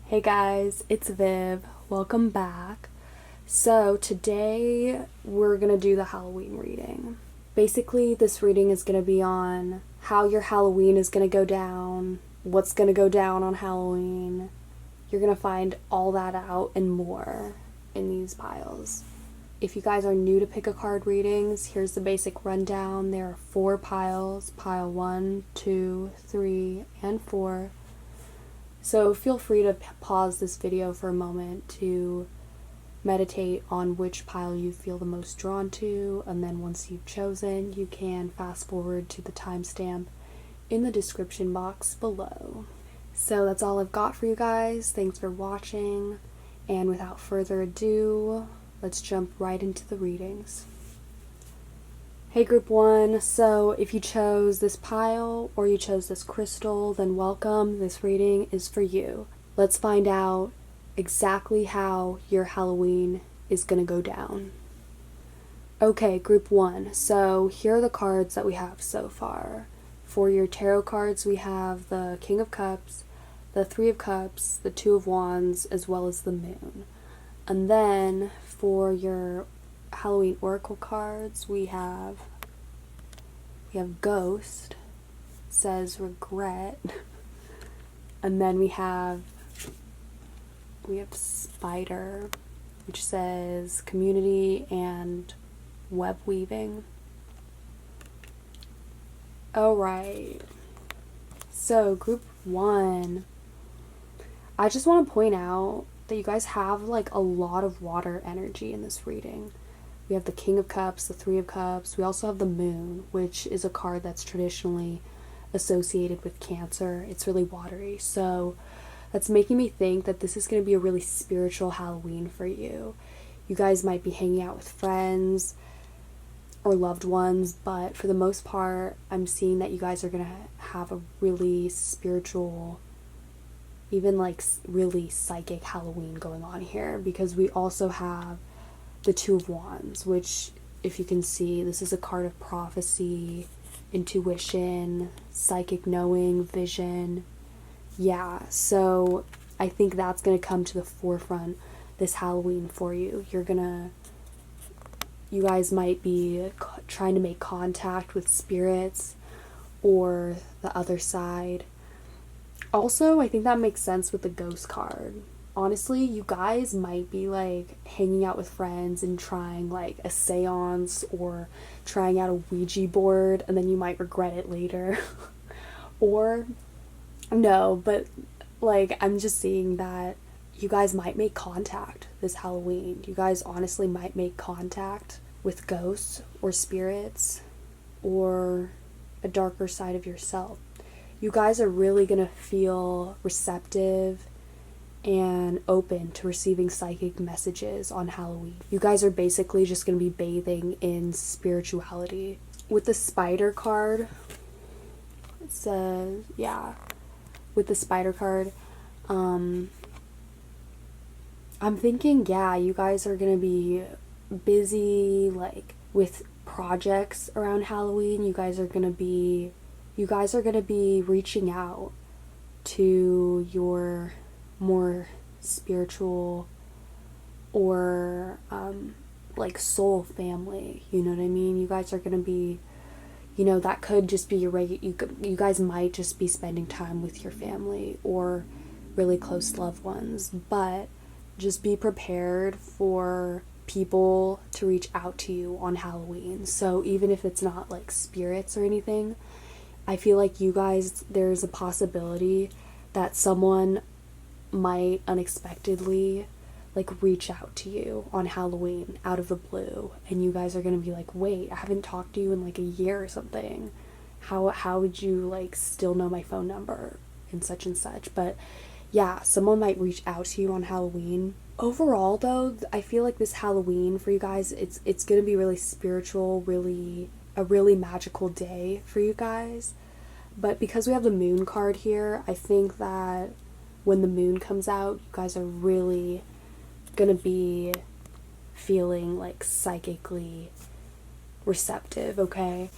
Hey guys, it's Viv. Welcome back. So today we're going to do the Halloween reading. Basically, this reading is going to be on how your Halloween is going to go down, what's going to go down on Halloween. You're going to find all that out and more in these piles. If you guys are new to pick a card readings, here's the basic rundown. There are 4 piles, pile 1, 2, 3, and 4. So feel free to pause this video for a moment to meditate on which pile you feel the most drawn to, and then once you've chosen, you can fast forward to the timestamp in the description box below. So that's all I've got for you guys. Thanks for watching, and without further ado, let's jump right into the readings. Hey Group 1, so if you chose this pile or you chose this crystal, then welcome, this reading is for you. Let's find out exactly how your Halloween is going to go down. Okay, Group 1, so here are the cards that we have so far. For your tarot cards, we have the King of Cups, the Three of Cups, the Two of Wands, as well as the Moon. And then for your Halloween Oracle cards, we have Ghost, says regret, and then we have Spider, which says community and web weaving. Alright, so Group 1, I just want to point out that you guys have like a lot of water energy in this reading. We have the King of Cups, the Three of Cups. We also have the Moon, which is a card that's traditionally associated with Cancer. It's really watery. So that's making me think that this is going to be a really spiritual Halloween for you. You guys might be hanging out with friends or loved ones, but for the most part, I'm seeing that you guys are going to have a really spiritual, even like really psychic Halloween going on here, because we also have the Two of Wands, which, if you can see, this is a card of prophecy, intuition, psychic knowing, vision. Yeah, so I think that's going to come to the forefront this Halloween for you. You guys might be trying to make contact with spirits or the other side. Also, I think that makes sense with the Ghost card. Honestly, you guys might be like hanging out with friends and trying like a seance or trying out a Ouija board, and then you might regret it later. Or no, but like I'm just seeing that you guys might make contact this Halloween. You guys honestly might make contact with ghosts or spirits or a darker side of yourself. You guys are really gonna feel receptive and open to receiving psychic messages on Halloween. You guys are basically just going to be bathing in spirituality. With the Spider card, it says, with the Spider card, I'm thinking, you guys are going to be busy, like, with projects around Halloween. You guys are going to be reaching out to your more spiritual or like soul family, you know what I mean? You guys are gonna be, that could just be you guys might just be spending time with your family or really close loved ones, but just be prepared for people to reach out to you on Halloween. So even if it's not like spirits or anything, I feel like you guys, there's a possibility that someone might unexpectedly like reach out to you on Halloween out of the blue, and you guys are gonna be like, wait, I haven't talked to you in like a year or something. How would you like still know my phone number and such? But yeah, someone might reach out to you on Halloween. Overall though, I feel like this Halloween for you guys, it's gonna be really spiritual, a really magical day for you guys. But because we have the Moon card here, I think that when the moon comes out, you guys are really gonna be feeling like psychically receptive, okay?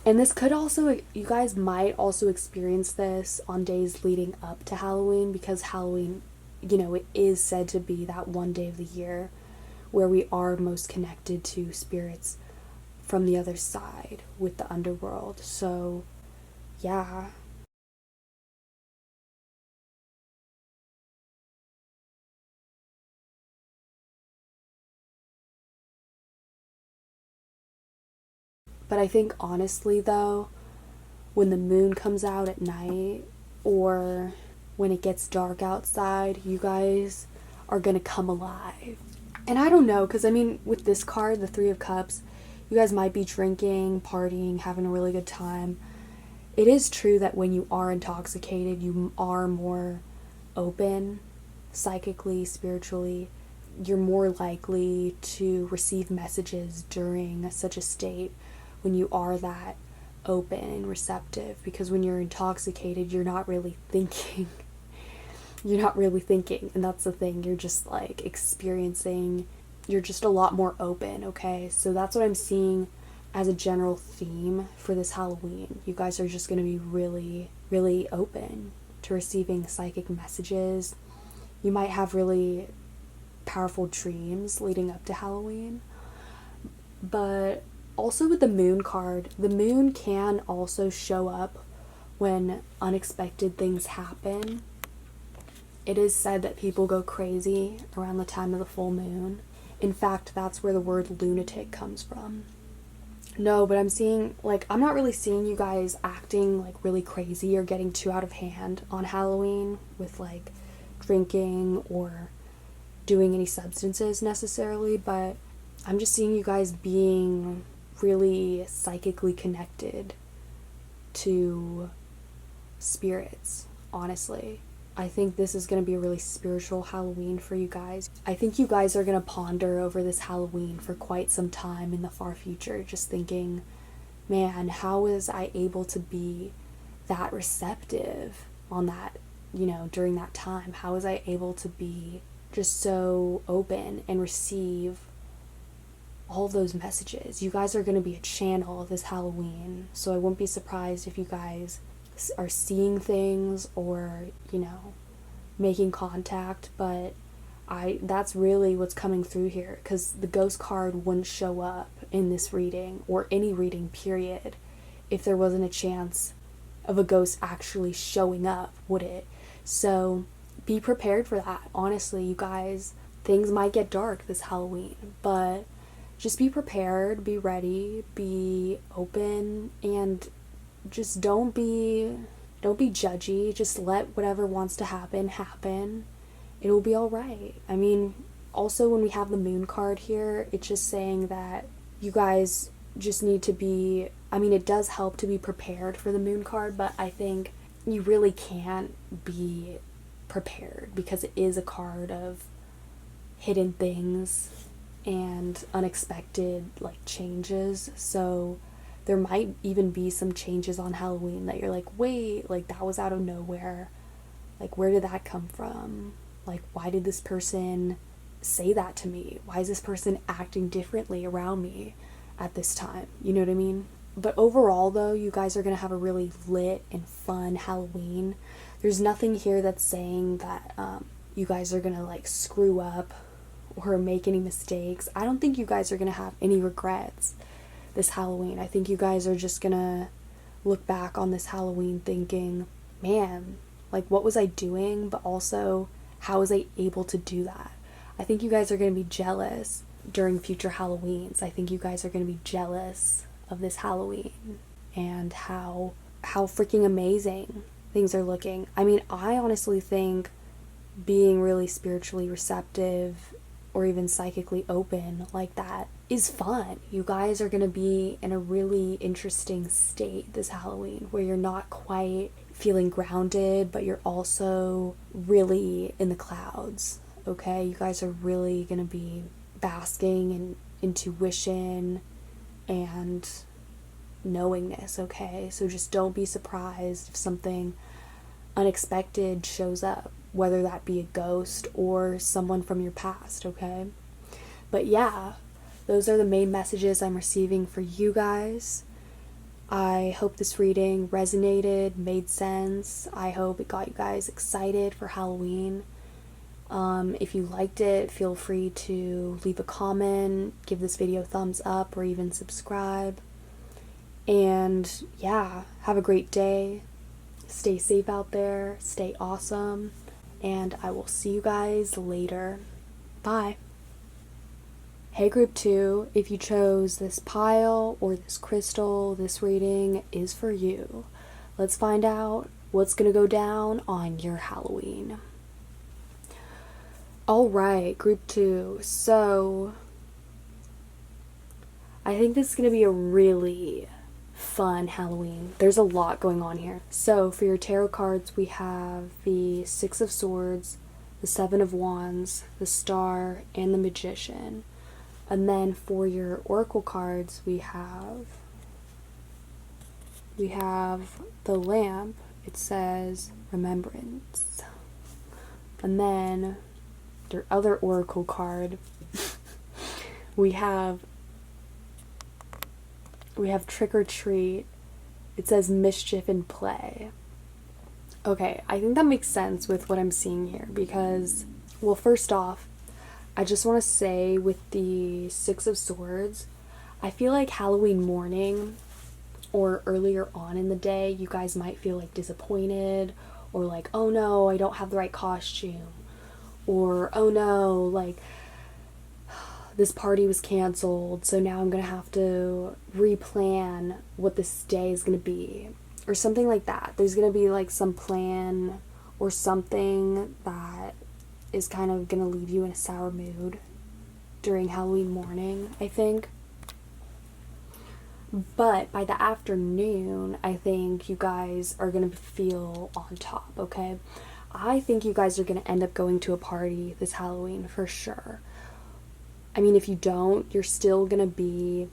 And this could also, you guys might also experience this on days leading up to Halloween, because Halloween, it is said to be that one day of the year where we are most connected to spirits from the other side with the underworld. So, yeah. But I think honestly, though, when the moon comes out at night or when it gets dark outside, you guys are gonna come alive. And I don't know, because I mean, with this card, the Three of Cups, you guys might be drinking, partying, having a really good time. It is true that when you are intoxicated, you are more open psychically, spiritually. You're more likely to receive messages during such a state when you are that open and receptive, because when you're intoxicated, you're not really thinking. You're not really thinking, and that's the thing. You're just like experiencing, you're just a lot more open, okay? So that's what I'm seeing as a general theme for this Halloween. You guys are just going to be really, really open to receiving psychic messages. You might have really powerful dreams leading up to Halloween. But also with the moon card, the moon can also show up when unexpected things happen. It is said that people go crazy around the time of the full moon. In fact, that's where the word lunatic comes from. No, but I'm seeing, like, I'm not really seeing you guys acting, like, really crazy or getting too out of hand on Halloween with, like, drinking or doing any substances necessarily, but I'm just seeing you guys being really psychically connected to spirits, honestly. I think this is going to be a really spiritual Halloween for you guys. I think you guys are going to ponder over this Halloween for quite some time in the far future, just thinking, man, how was I able to be that receptive on that, during that time? How was I able to be just so open and receive all of those messages? You guys are going to be a channel this Halloween, so I wouldn't be surprised if you guys are seeing things or, making contact, but that's really what's coming through here, because the ghost card wouldn't show up in this reading or any reading period if there wasn't a chance of a ghost actually showing up, would it? So be prepared for that. Honestly, you guys, things might get dark this Halloween, but just be prepared, be ready, be open, and just don't be judgy. Just let whatever wants to happen. It'll be all right. I mean, also when we have the moon card here, it's just saying that you guys just need to be, I mean, it does help to be prepared for the moon card, but I think you really can't be prepared because it is a card of hidden things and unexpected, like, changes. So there might even be some changes on Halloween that you're like, wait, like, that was out of nowhere. Like, where did that come from? Like, why did this person say that to me? Why is this person acting differently around me at this time? You know what I mean? But overall, though, you guys are going to have a really lit and fun Halloween. There's nothing here that's saying that you guys are going to, like, screw up or make any mistakes. I don't think you guys are going to have any regrets this Halloween. I think you guys are just gonna look back on this Halloween thinking, man, like, what was I doing? But also, how was I able to do that? I think you guys are gonna be jealous during future Halloweens. I think you guys are gonna be jealous of this Halloween and how freaking amazing things are looking. I mean, I honestly think being really spiritually receptive or even psychically open like that is fun. You guys are going to be in a really interesting state this Halloween where you're not quite feeling grounded, but you're also really in the clouds, okay? You guys are really going to be basking in intuition and knowingness, okay? So just don't be surprised if something unexpected shows up, whether that be a ghost or someone from your past, okay? But yeah, those are the main messages I'm receiving for you guys. I hope this reading resonated, made sense. I hope it got you guys excited for Halloween. If you liked it, feel free to leave a comment, give this video a thumbs up, or even subscribe. And yeah, have a great day. Stay safe out there. Stay awesome. And I will see you guys later. Bye. Hey Group 2, if you chose this pile or this crystal, this reading is for you. Let's find out what's gonna go down on your Halloween. Alright, Group 2, so I think this is gonna be a really fun Halloween. There's a lot going on here. So for your tarot cards, we have the Six of Swords, the Seven of Wands, the Star, and the Magician. And then for your oracle cards, we have the lamp. It says Remembrance. And then your other oracle card, we have Trick or Treat. It says Mischief and Play. Okay, I think that makes sense with what I'm seeing here because, well, first off, I just want to say with the Six of Swords, I feel like Halloween morning or earlier on in the day, you guys might feel like disappointed or like, oh no, I don't have the right costume, or oh no, like this party was canceled, so now I'm gonna have to replan what this day is gonna be, or something like that. There's gonna be like some plan or something that is kind of gonna leave you in a sour mood during Halloween morning, I think. But by the afternoon, I think you guys are gonna feel on top, okay? I think you guys are gonna end up going to a party this Halloween for sure. I mean, if you don't, you're still gonna be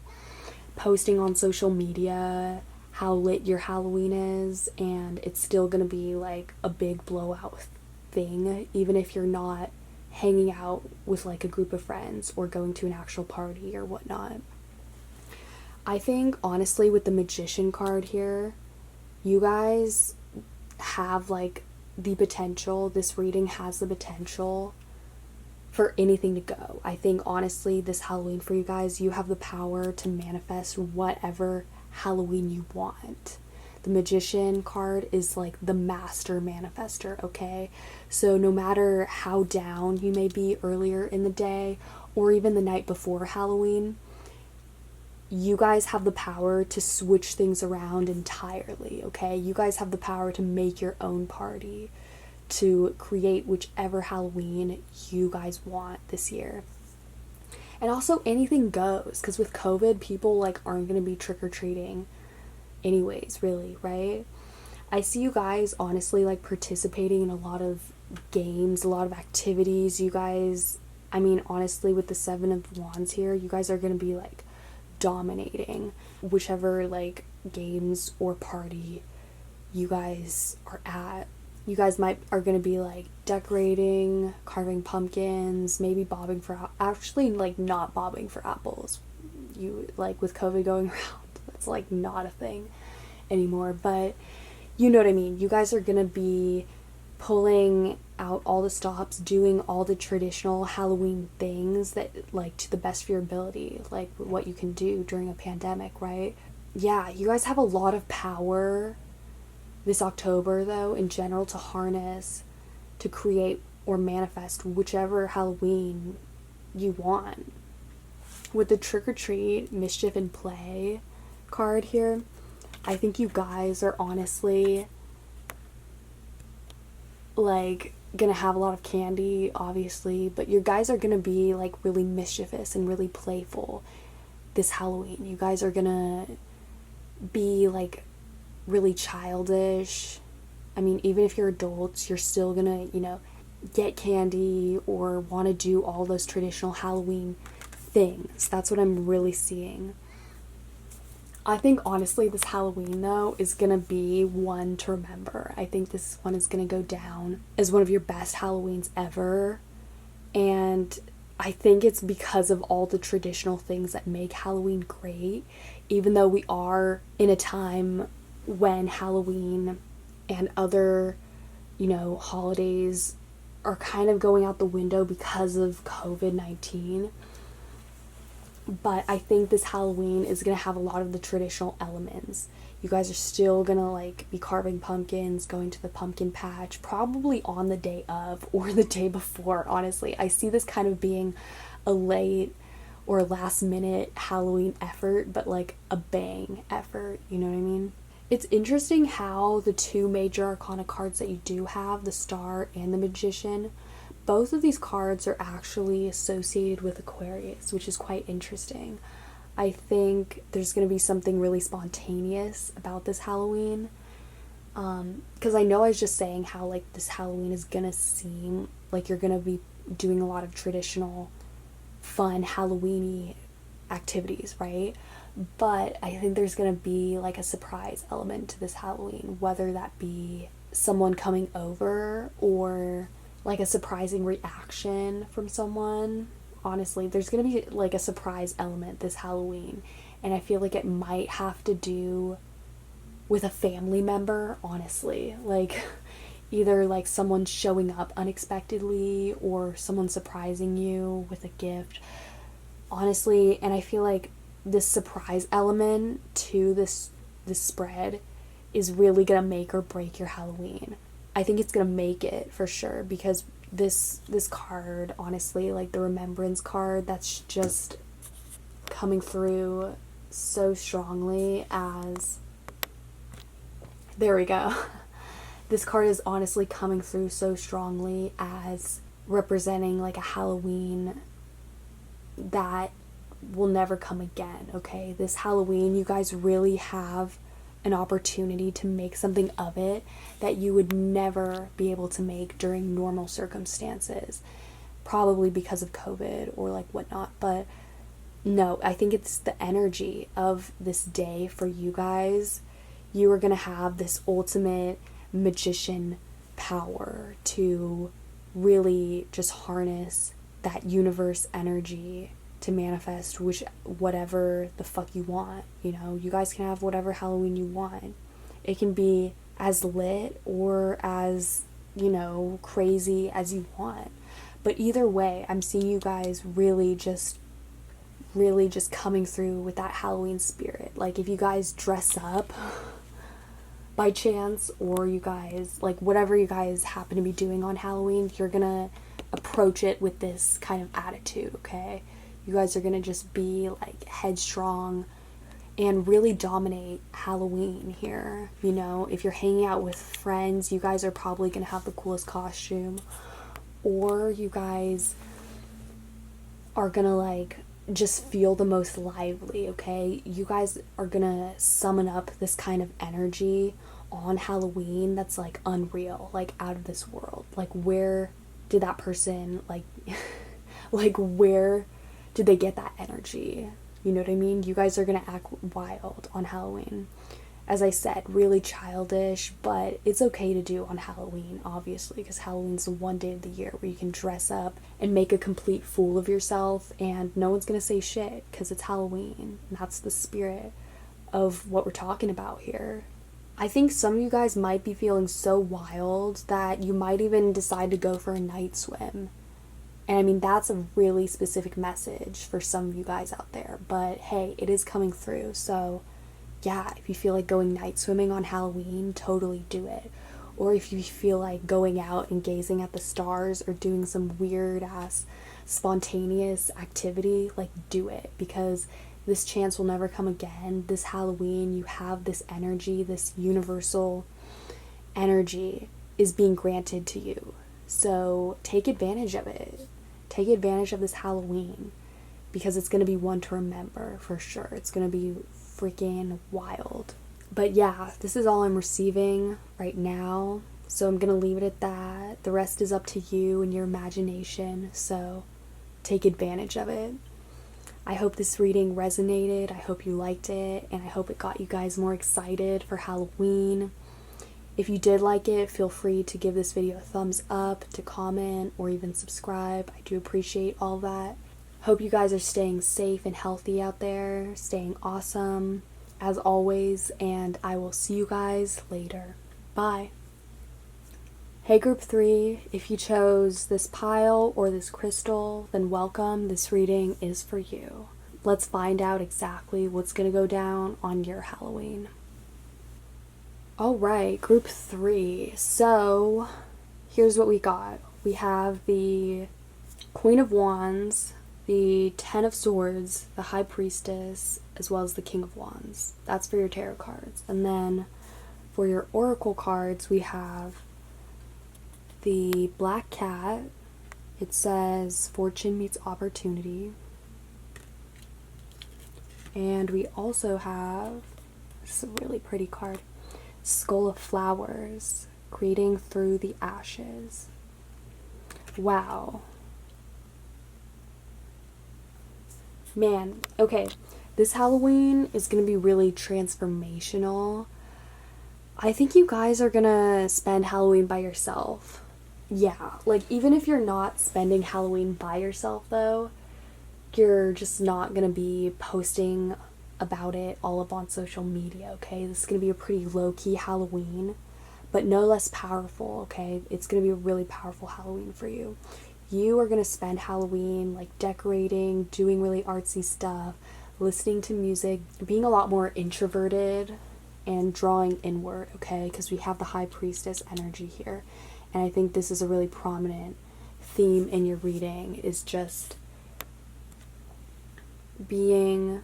posting on social media how lit your Halloween is, and it's still gonna be like a big blowout thing, even if you're not hanging out with like a group of friends or going to an actual party or whatnot. I think honestly with the Magician card here, you guys have like the potential, this reading has the potential for anything to go. I think honestly this Halloween for you guys, you have the power to manifest whatever Halloween you want. The Magician card is like the master manifester, okay? So no matter how down you may be earlier in the day or even the night before Halloween, you guys have the power to switch things around entirely, okay? You guys have the power to make your own party, to create whichever Halloween you guys want this year. And also anything goes, because with COVID, people like aren't going to be trick-or-treating anyways, really, right? I see you guys honestly like participating in a lot of games, a lot of activities. You guys, I mean, honestly, with the Seven of Wands here, you guys are going to be like dominating whichever like games or party you guys are at. You guys are going to be like decorating, carving pumpkins, maybe bobbing for actually like not bobbing for apples. You like with COVID going around, that's like not a thing anymore, but you know what I mean. You guys are going to be pulling out all the stops, doing all the traditional Halloween things that like to the best of your ability, like what you can do during a pandemic, right? Yeah, you guys have a lot of power this October though in general to harness, to create or manifest whichever Halloween you want. With the Trick or Treat, Mischief and Play card here, I think you guys are honestly like gonna have a lot of candy, obviously, but you guys are gonna be like really mischievous and really playful this Halloween. You guys are gonna be like really childish. I mean, even if you're adults, you're still gonna, you know, get candy or want to do all those traditional Halloween things. That's what I'm really seeing. I think honestly this Halloween though is gonna be one to remember. I think this one is gonna go down as one of your best Halloweens ever, and I think it's because of all the traditional things that make Halloween great, even though we are in a time when Halloween and other, you know, holidays are kind of going out the window because of COVID-19. But I think this Halloween is going to have a lot of the traditional elements. You guys are still going to like be carving pumpkins, going to the pumpkin patch, probably on the day of or the day before, honestly. I see this kind of being a late or last minute Halloween effort, but like a bang effort, you know what I mean? It's interesting how the two major arcana cards that you do have, the Star and the Magician, both of these cards are actually associated with Aquarius, which is quite interesting. I think there's going to be something really spontaneous about this Halloween. Because I know I was just saying how like this Halloween is going to seem like you're going to be doing a lot of traditional, fun Halloween-y activities, right? But I think there's going to be like a surprise element to this Halloween, whether that be someone coming over or like a surprising reaction from someone. Honestly, there's gonna be like a surprise element this Halloween, and I feel like it might have to do with a family member, honestly. Like either like someone showing up unexpectedly or someone surprising you with a gift. Honestly, and I feel like this surprise element to this spread is really gonna make or break your Halloween. I think it's gonna make it for sure, because this card, honestly, like the Remembrance card, that's just coming through so strongly as, there we go. This card is honestly coming through so strongly as representing like a Halloween that will never come again, okay? This Halloween, you guys really have an opportunity to make something of it that you would never be able to make during normal circumstances, probably because of COVID or like whatnot. But no, I think it's the energy of this day for you guys. You are gonna have this ultimate magician power to really just harness that universe energy to manifest whatever the fuck you want. You know, you guys can have whatever Halloween you want. It can be as lit or as, you know, crazy as you want. But either way, I'm seeing you guys really just coming through with that Halloween spirit. Like if you guys dress up by chance, or you guys, like whatever you guys happen to be doing on Halloween, you're gonna approach it with this kind of attitude, okay? You guys are gonna just be like headstrong and really dominate Halloween here. You know, if you're hanging out with friends, you guys are probably gonna have the coolest costume, or you guys are gonna like just feel the most lively, okay? You guys are gonna summon up this kind of energy on Halloween that's like unreal, like out of this world. Like where did that person like like where did they get that energy? You know what I mean? You guys are gonna act wild on Halloween. As I said, really childish, but it's okay to do on Halloween, obviously, because Halloween's the one day of the year where you can dress up and make a complete fool of yourself, and no one's gonna say shit, because it's Halloween, and that's the spirit of what we're talking about here. I think some of you guys might be feeling so wild that you might even decide to go for a night swim. And I mean, that's a really specific message for some of you guys out there. But hey, it is coming through. So yeah, if you feel like going night swimming on Halloween, totally do it. Or if you feel like going out and gazing at the stars or doing some weird ass spontaneous activity, like do it. Because this chance will never come again. This Halloween, you have this energy, this universal energy is being granted to you. So take advantage of it. Take advantage of this Halloween, because it's going to be one to remember for sure. It's going to be freaking wild. But yeah, this is all I'm receiving right now. So I'm going to leave it at that. The rest is up to you and your imagination. So take advantage of it. I hope this reading resonated. I hope you liked it. And I hope it got you guys more excited for Halloween. If you did like it, feel free to give this video a thumbs up, to comment, or even subscribe. I do appreciate all that. Hope you guys are staying safe and healthy out there, staying awesome, as always, and I will see you guys later. Bye. Hey group 3, if you chose this pile or this crystal, then welcome, this reading is for you. Let's find out exactly what's going to go down on your Halloween. Alright, group 3. So, here's what we got. We have the Queen of Wands, the Ten of Swords, the High Priestess, as well as the King of Wands. That's for your tarot cards. And then for your oracle cards, we have the Black Cat. It says fortune meets opportunity. And we also have, this is a really pretty card, Skull of Flowers, creating through the ashes. Wow. Man, okay, this Halloween is going to be really transformational. I think you guys are going to spend Halloween by yourself. Yeah, like even if you're not spending Halloween by yourself though, you're just not going to be posting about it all up on social media, okay? This is going to be a pretty low-key Halloween, but no less powerful, okay? It's going to be a really powerful Halloween for you. You are going to spend Halloween like decorating, doing really artsy stuff, listening to music, being a lot more introverted and drawing inward, okay? Because we have the High Priestess energy here. And I think this is a really prominent theme in your reading, is just being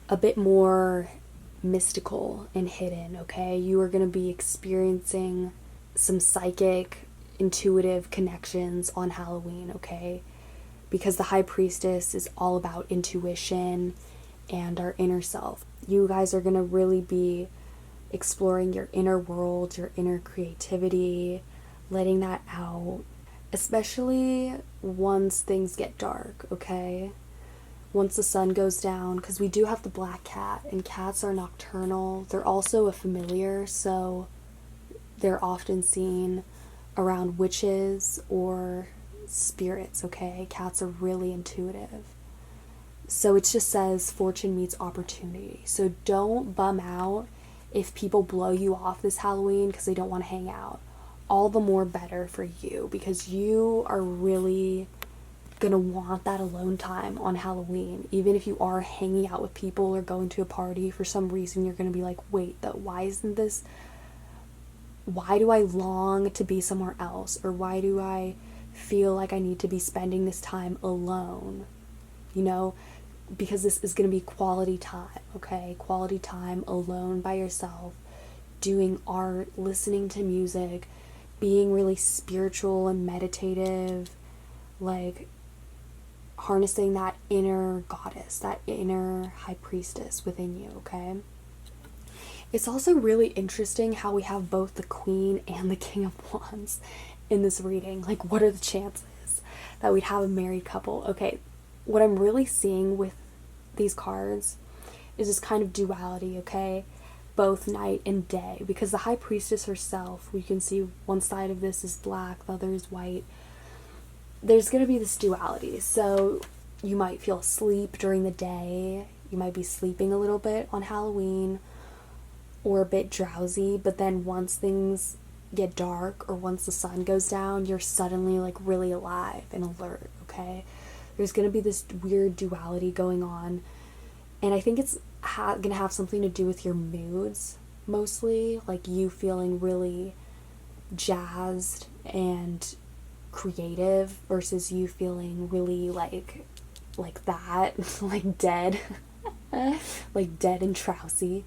a bit more mystical and hidden, okay? You are going to be experiencing some psychic, intuitive connections on Halloween, okay? Because the High Priestess is all about intuition and our inner self. You guys are going to really be exploring your inner world, your inner creativity, letting that out, especially once things get dark, okay? Once the sun goes down, because we do have the Black Cat, and cats are nocturnal. They're also a familiar, so they're often seen around witches or spirits, okay? Cats are really intuitive. So it just says fortune meets opportunity. So don't bum out if people blow you off this Halloween because they don't want to hang out. All the more better for you, because you are really gonna want that alone time on Halloween. Even if you are hanging out with people or going to a party, for some reason you're gonna be like, wait, why do I long to be somewhere else? Or why do I feel like I need to be spending this time alone? You know, because this is going to be quality time, okay? Quality time alone by yourself, doing art, listening to music, being really spiritual and meditative, like harnessing that inner goddess, that inner High Priestess within you, okay? It's also really interesting how we have both the Queen and the King of Wands in this reading. Like, what are the chances that we'd have a married couple? Okay, what I'm really seeing with these cards is this kind of duality, okay? Both night and day. Because the High Priestess herself, we can see one side of this is black, the other is white. There's going to be this duality. So you might feel asleep during the day. You might be sleeping a little bit on Halloween, or a bit drowsy, but then once things get dark or once the sun goes down, you're suddenly like really alive and alert, okay? There's going to be this weird duality going on, and I think it's going to have something to do with your moods, mostly, like you feeling really jazzed and creative versus you feeling really like that, like dead, like dead and drowsy,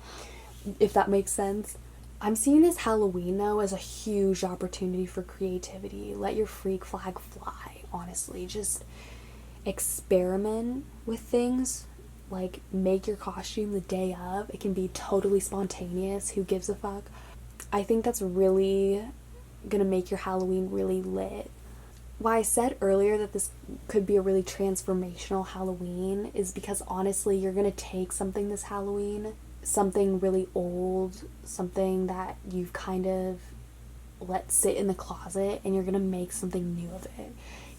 if that makes sense. I'm seeing this Halloween, though, as a huge opportunity for creativity. Let your freak flag fly, honestly. Just experiment with things. Like, make your costume the day of. It can be totally spontaneous. Who gives a fuck? I think that's really gonna make your Halloween really lit. Why I said earlier that this could be a really transformational Halloween is because, honestly, you're gonna take something this Halloween, something really old, something that you've kind of let sit in the closet, and you're gonna make something new of it.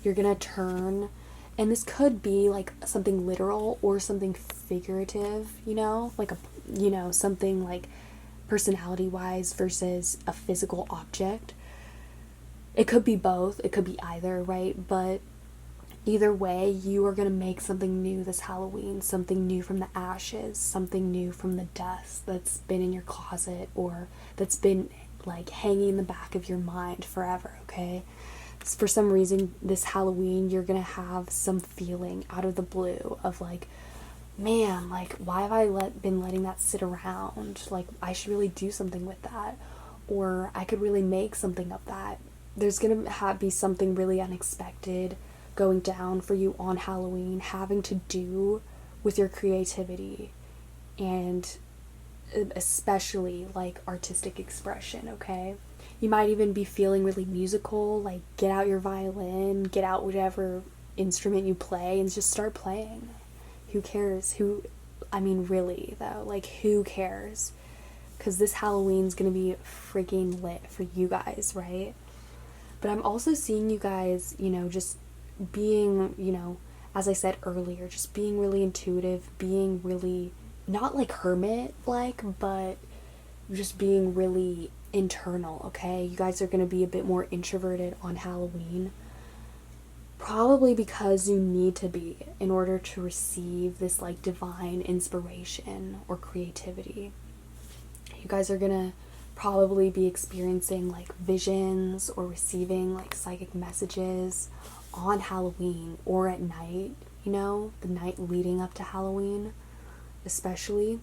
You're gonna turn, and this could be like something literal or something figurative, you know, like something like personality wise versus a physical object. It could be both, it could be either, right? But either way, you are going to make something new this Halloween, something new from the ashes, something new from the dust that's been in your closet or that's been like hanging in the back of your mind forever, okay? For some reason, this Halloween, you're going to have some feeling out of the blue of like, man, like, why have I been letting that sit around? Like, I should really do something with that. Or I could really make something of that. There's going to be something really unexpected going down for you on Halloween, having to do with your creativity and especially like artistic expression, okay? You might even be feeling really musical, like get out your violin, get out whatever instrument you play and just start playing. Who cares? I mean, really though, like who cares? Because this Halloween's gonna be freaking lit for you guys, right? But I'm also seeing you guys, just being, as I said earlier, just being really intuitive, being really, not like hermit-like, but just being really internal, okay? You guys are gonna be a bit more introverted on Halloween. Probably because you need to be in order to receive this like divine inspiration or creativity. You guys are gonna probably be experiencing like visions or receiving like psychic messages on Halloween or at night, the night leading up to Halloween, especially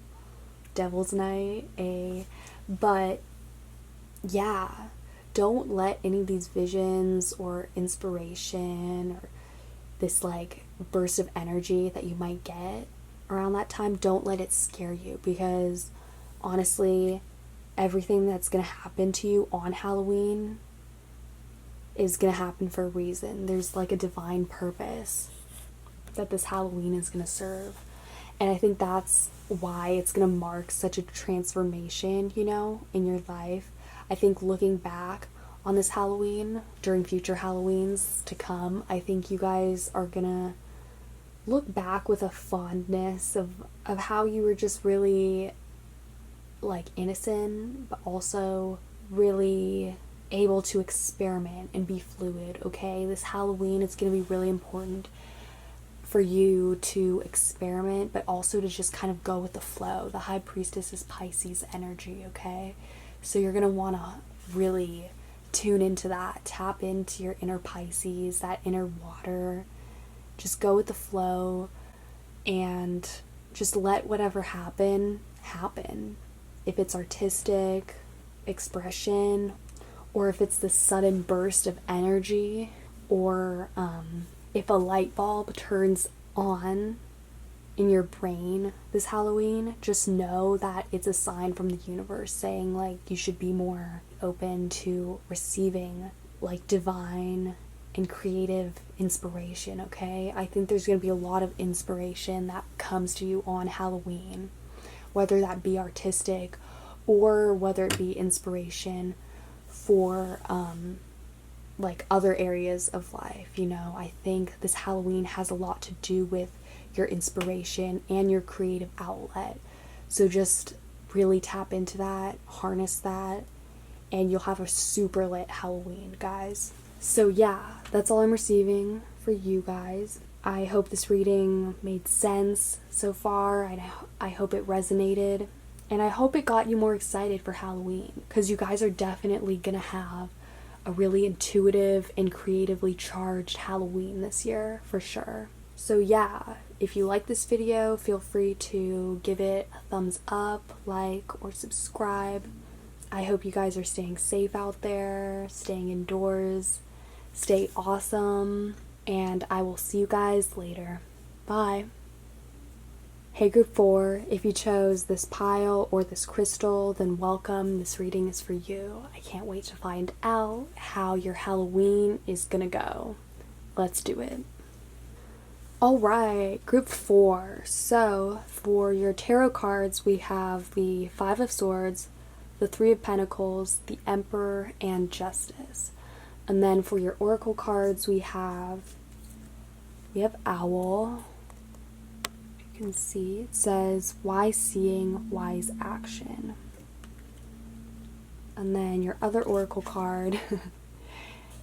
Devil's Night, but yeah, don't let any of these visions or inspiration or this like burst of energy that you might get around that time, don't let it scare you, because honestly, everything that's going to happen to you on Halloween is going to happen for a reason. There's like a divine purpose that this Halloween is going to serve. And I think that's why it's going to mark such a transformation, in your life. I think looking back on this Halloween, during future Halloweens to come, I think you guys are going to look back with a fondness of how you were just really like innocent, but also really able to experiment and be fluid, okay? This Halloween, it's going to be really important for you to experiment, but also to just kind of go with the flow. The High Priestess is Pisces energy, okay? So you're going to want to really tune into that, tap into your inner Pisces, that inner water. Just go with the flow and just let whatever happen. If it's artistic expression, or if it's this sudden burst of energy, or if a light bulb turns on in your brain this Halloween, just know that it's a sign from the universe saying like you should be more open to receiving like divine and creative inspiration, okay? I think there's going to be a lot of inspiration that comes to you on Halloween, whether that be artistic or whether it be inspiration for like other areas of life. I think this Halloween has a lot to do with your inspiration and your creative outlet. So just really tap into that, harness that, and you'll have a super lit Halloween, guys. So yeah, that's all I'm receiving for you guys. I hope this reading made sense so far, and I hope it resonated, and I hope it got you more excited for Halloween, because you guys are definitely gonna have a really intuitive and creatively charged Halloween this year, for sure. So yeah, if you like this video, feel free to give it a thumbs up, like, or subscribe. I hope you guys are staying safe out there, staying indoors, stay awesome, and I will see you guys later. Bye. Hey Group 4, if you chose this pile or this crystal, then welcome, this reading is for you. I can't wait to find out how your Halloween is gonna go. Let's do it. Alright, Group 4. So, for your tarot cards, we have the Five of Swords, the Three of Pentacles, the Emperor, and Justice. And then for your oracle cards, we have Owl. You can see it says wise seeing, wise action. And then your other oracle card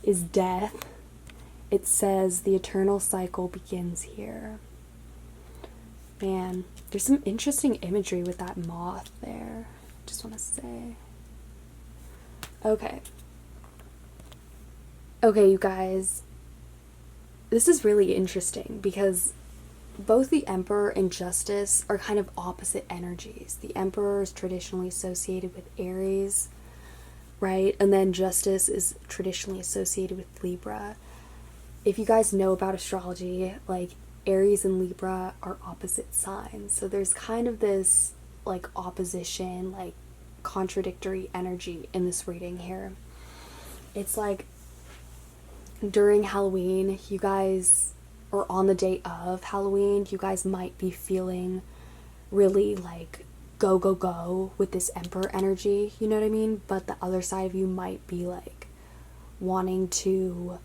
is death. It says the eternal cycle begins here. Man, there's some interesting imagery with that moth there. Just want to say. Okay. Okay, you guys. This is really interesting because both the Emperor and Justice are kind of opposite energies. The Emperor is traditionally associated with Aries, right? And then Justice is traditionally associated with Libra. If you guys know about astrology, like Aries and Libra are opposite signs. So there's kind of this like opposition, like contradictory energy in this reading here. It's like during Halloween, you guys, or on the day of Halloween, you guys might be feeling really like go, go, go with this Emperor energy, you know what I mean? But the other side of you might be like wanting to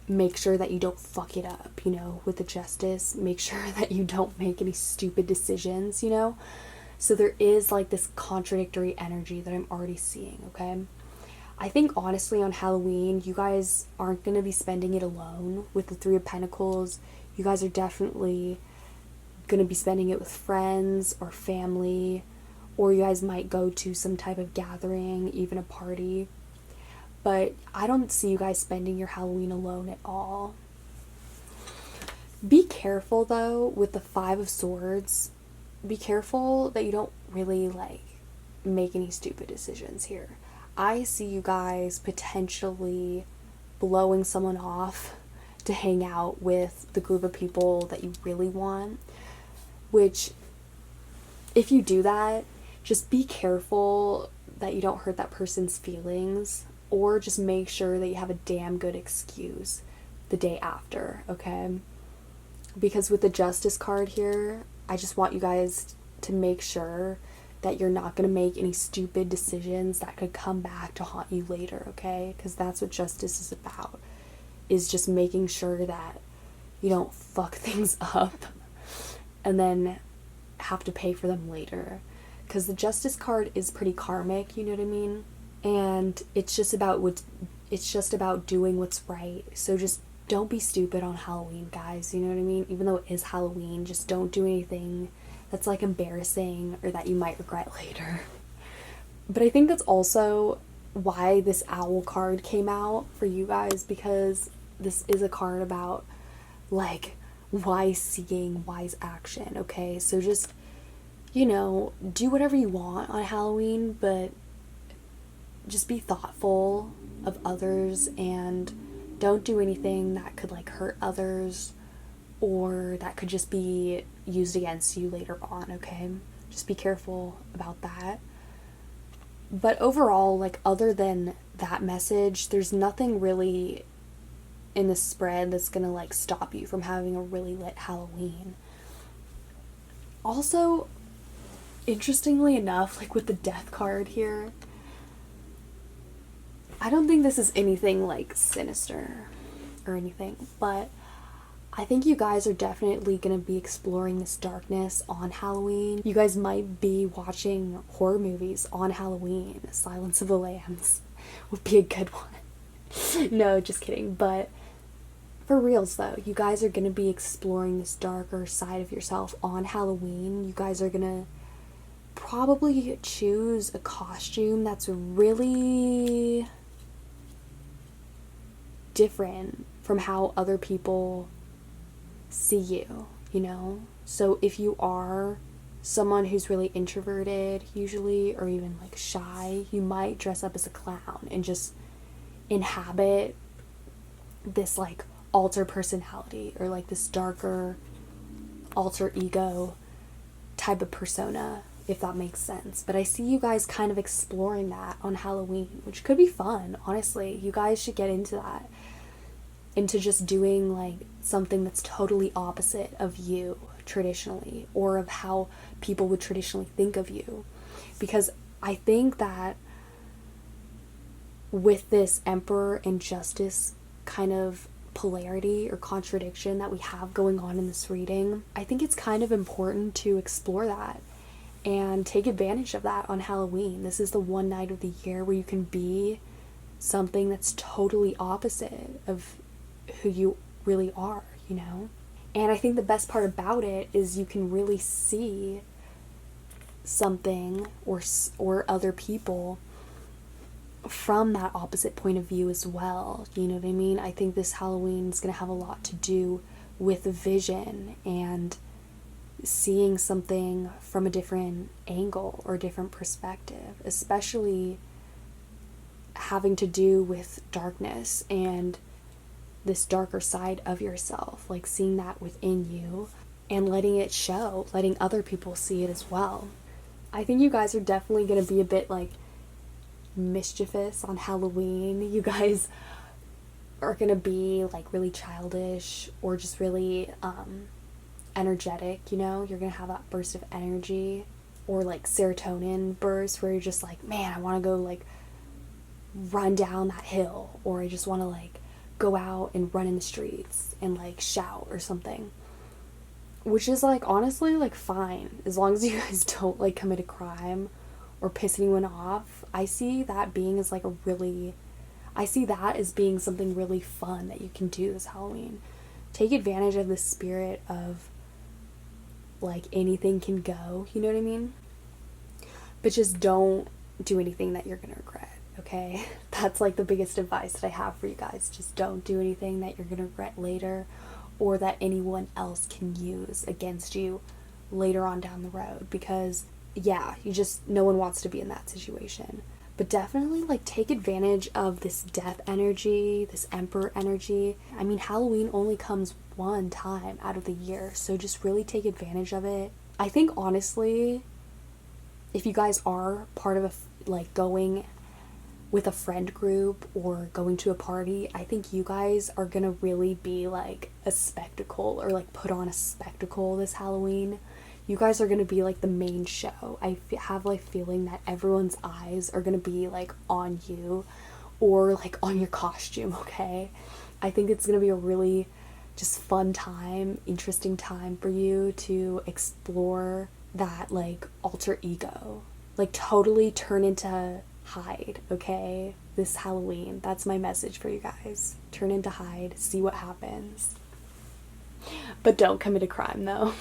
make sure that you don't fuck it up, you know, with the Justice. Make sure that you don't make any stupid decisions, you know? So there is like this contradictory energy that I'm already seeing, okay? I think honestly on Halloween, you guys aren't going to be spending it alone with the Three of Pentacles. You guys are definitely going to be spending it with friends or family, or you guys might go to some type of gathering, even a party. But I don't see you guys spending your Halloween alone at all. Be careful though with the Five of Swords. Be careful that you don't really like make any stupid decisions here. I see you guys potentially blowing someone off to hang out with the group of people that you really want, which if you do that, just be careful that you don't hurt that person's feelings, or just make sure that you have a damn good excuse the day after, okay? Because with the Justice card here, I just want you guys to make sure that you're not going to make any stupid decisions that could come back to haunt you later, okay? Because that's what Justice is about, is just making sure that you don't fuck things up and then have to pay for them later. Because the Justice card is pretty karmic, you know what I mean? And it's just about doing what's right. So just don't be stupid on Halloween, guys, you know what I mean? Even though it is Halloween, just don't do anything that's like embarrassing or that you might regret later. But I think that's also why this owl card came out for you guys, because this is a card about like wise seeing, wise action, okay? So just, you know, do whatever you want on Halloween, but just be thoughtful of others and don't do anything that could like hurt others or that could just be used against you later on, okay? Just be careful about that. But overall, like, other than that message, there's nothing really in the spread that's gonna like stop you from having a really lit Halloween. Also, interestingly enough, like with the Death card here, I don't think this is anything like sinister or anything, but I think you guys are definitely going to be exploring this darkness on Halloween. You guys might be watching horror movies on Halloween. Silence of the Lambs would be a good one. No, just kidding. But for reals though, you guys are going to be exploring this darker side of yourself on Halloween. You guys are going to probably choose a costume that's really different from how other people see you, you know? So if you are someone who's really introverted usually, or even like shy, you might dress up as a clown and just inhabit this like alter personality or like this darker alter ego type of persona, if that makes sense. But I see you guys kind of exploring that on Halloween, which could be fun, honestly. You guys should get into that, into just doing like something that's totally opposite of you traditionally, or of how people would traditionally think of you. Because I think that with this Emperor and Justice kind of polarity or contradiction that we have going on in this reading, I think it's kind of important to explore that and take advantage of that on Halloween. This is the one night of the year where you can be something that's totally opposite of who you really are, you know? And I think the best part about it is you can really see something or other people from that opposite point of view as well. You know what I mean? I think this Halloween is going to have a lot to do with vision and seeing something from a different angle or different perspective, especially having to do with darkness and this darker side of yourself, like seeing that within you and letting it show, letting other people see it as well. I think you guys are definitely going to be a bit like mischievous on Halloween. You guys are going to be like really childish or just really energetic, you know? You're going to have that burst of energy or like serotonin burst where you're just like, man, I want to go like run down that hill, or I just want to like go out and run in the streets and like shout or something. Which is like honestly like fine as long as you guys don't like commit a crime or piss anyone off. I see that as being something really fun that you can do this Halloween. Take advantage of the spirit of like anything can go, you know what I mean? But just don't do anything that you're gonna regret, okay? That's like the biggest advice that I have for you guys. Just don't do anything that you're gonna regret later, or that anyone else can use against you later on down the road, because yeah, no one wants to be in that situation. But definitely like take advantage of this death energy, this emperor energy. I mean, Halloween only comes one time out of the year, so just really take advantage of it. I think honestly, if you guys are part of like going with a friend group or going to a party, I think you guys are gonna really be like a spectacle, or like put on a spectacle this Halloween. You guys are gonna be like the main show. I have like feeling that everyone's eyes are gonna be like on you or like on your costume, okay? I think it's gonna be a really just fun time, interesting time for you to explore that like alter ego. Like totally turn into Hyde, okay? This Halloween. That's my message for you guys. Turn into Hyde, see what happens. But don't commit a crime though.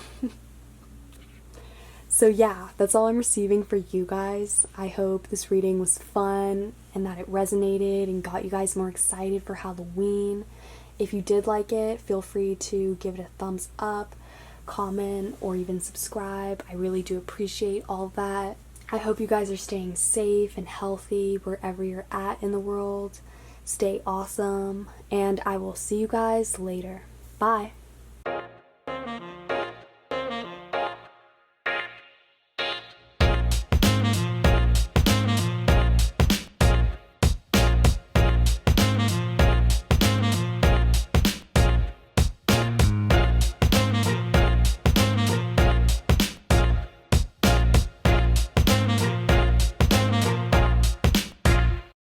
So yeah, that's all I'm receiving for you guys. I hope this reading was fun and that it resonated and got you guys more excited for Halloween. If you did like it, feel free to give it a thumbs up, comment, or even subscribe. I really do appreciate all of that. I hope you guys are staying safe and healthy wherever you're at in the world. Stay awesome, and I will see you guys later. Bye.